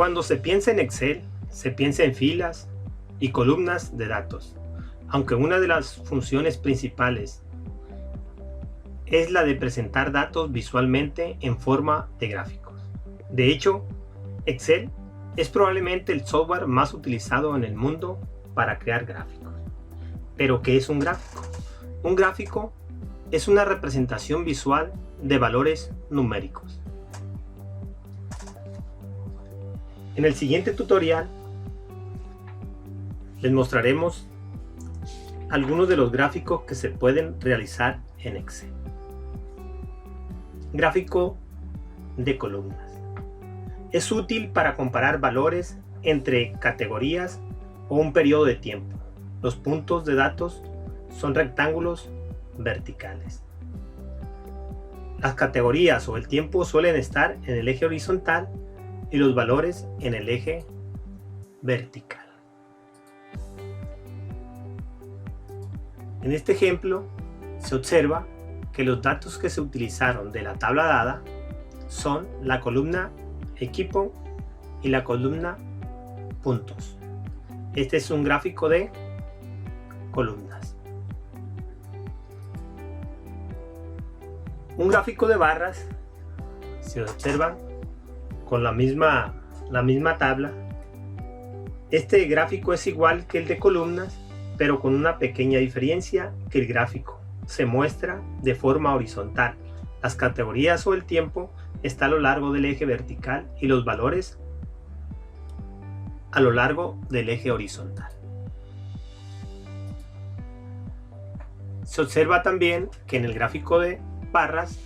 Cuando se piensa en Excel, se piensa en filas y columnas de datos, aunque una de las funciones principales es la de presentar datos visualmente en forma de gráficos. De hecho, Excel es probablemente el software más utilizado en el mundo para crear gráficos. ¿Pero qué es un gráfico? Un gráfico es una representación visual de valores numéricos. En el siguiente tutorial les mostraremos algunos de los gráficos que se pueden realizar en Excel. Gráfico de columnas. Es útil para comparar valores entre categorías o un periodo de tiempo. Los puntos de datos son rectángulos verticales. Las categorías o el tiempo suelen estar en el eje horizontal y los valores en el eje vertical. En este ejemplo se observa que los datos que se utilizaron de la tabla dada son la columna equipo y la columna puntos. Este es un gráfico de columnas. Un gráfico de barras se observa con la misma tabla. Este gráfico es igual que el de columnas, pero con una pequeña diferencia, que el gráfico se muestra de forma horizontal. Las categorías o el tiempo está a lo largo del eje vertical y los valores a lo largo del eje horizontal. Se observa también que en el gráfico de barras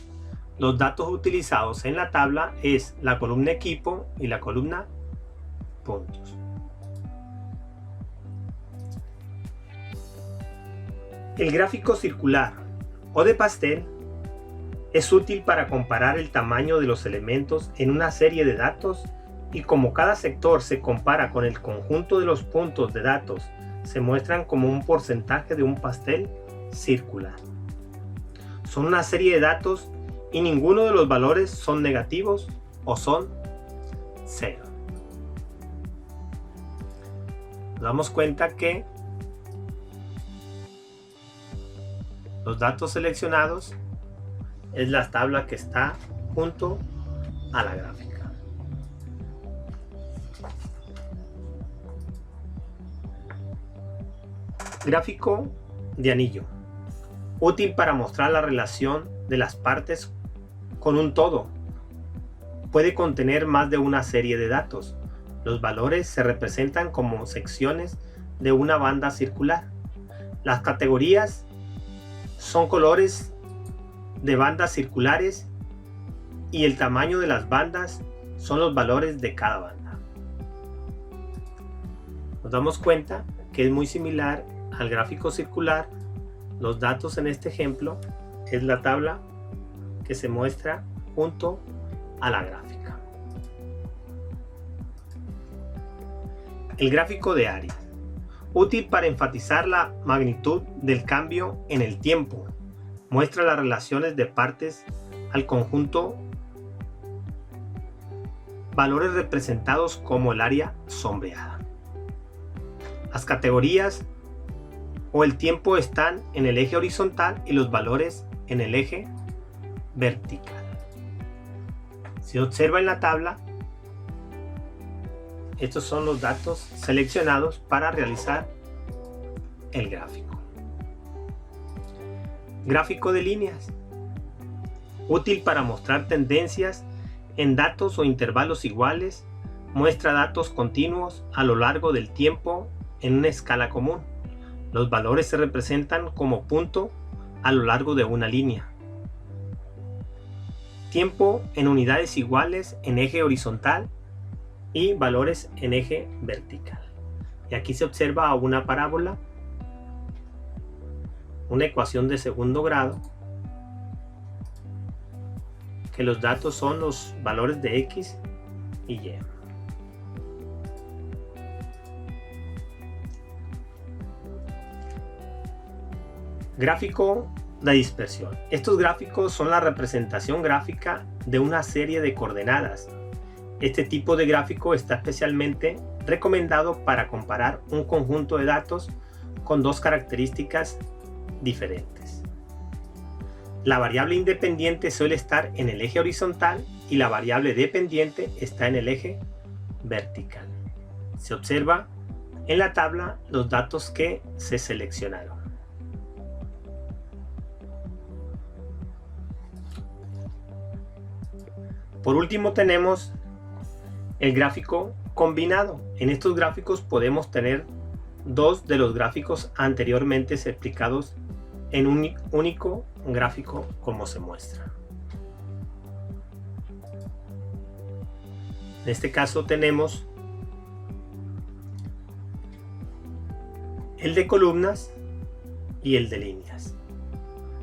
los datos utilizados en la tabla es la columna equipo y la columna puntos. El gráfico circular o de pastel es útil para comparar el tamaño de los elementos en una serie de datos, y como cada sector se compara con el conjunto de los puntos de datos, se muestran como un porcentaje de un pastel circular. Son una serie de datos y ninguno de los valores son negativos o son cero. Nos damos cuenta que los datos seleccionados es la tabla que está junto a la gráfica. Gráfico de anillo. Útil para mostrar la relación de las partes con un todo. Puede contener más de una serie de datos. Los valores se representan como secciones de una banda circular. Las categorías son colores de bandas circulares y el tamaño de las bandas son los valores de cada banda. Nos damos cuenta que es muy similar al gráfico circular. Los datos en este ejemplo es la tabla que se muestra junto a la gráfica. El gráfico de área. Útil para enfatizar la magnitud del cambio en el tiempo. Muestra las relaciones de partes al conjunto. Valores representados como el área sombreada. Las categorías o el tiempo están en el eje horizontal y los valores en el eje vertical. Se observa en la tabla, estos son los datos seleccionados para realizar el gráfico. Gráfico de líneas. Útil para mostrar tendencias en datos o intervalos iguales. Muestra datos continuos a lo largo del tiempo en una escala común. Los valores se representan como punto a lo largo de una línea. Tiempo en unidades iguales en eje horizontal y valores en eje vertical. Y aquí se observa una parábola, una ecuación de segundo grado, que los datos son los valores de X y Y. Gráfico de dispersión. Estos gráficos son la representación gráfica de una serie de coordenadas Este tipo de gráfico está especialmente recomendado para comparar un conjunto de datos con dos características diferentes. La variable independiente suele estar en el eje horizontal y la variable dependiente está en el eje vertical. Se observa en la tabla los datos que se seleccionaron. Por último tenemos el gráfico combinado. En estos gráficos podemos tener dos de los gráficos anteriormente explicados en un único gráfico como se muestra. En este caso tenemos el de columnas y el de líneas.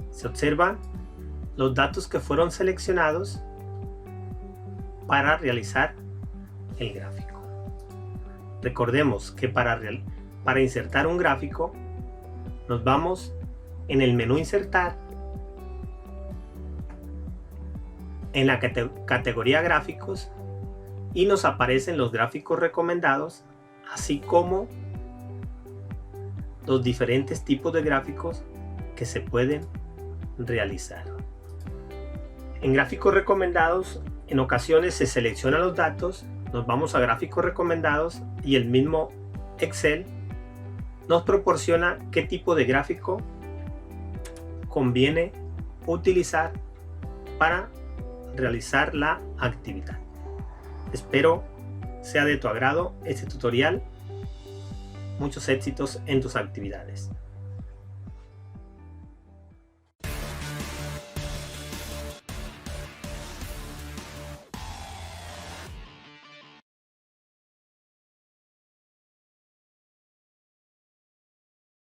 Se observan los datos que fueron seleccionados para realizar el gráfico. Recordemos que para insertar un gráfico nos vamos en el menú Insertar, en la categoría Gráficos, y nos aparecen los gráficos recomendados, así como los diferentes tipos de gráficos que se pueden realizar. En gráficos recomendados, en ocasiones se seleccionan los datos, nos vamos a gráficos recomendados y el mismo Excel nos proporciona qué tipo de gráfico conviene utilizar para realizar la actividad. Espero sea de tu agrado este tutorial. Muchos éxitos en tus actividades.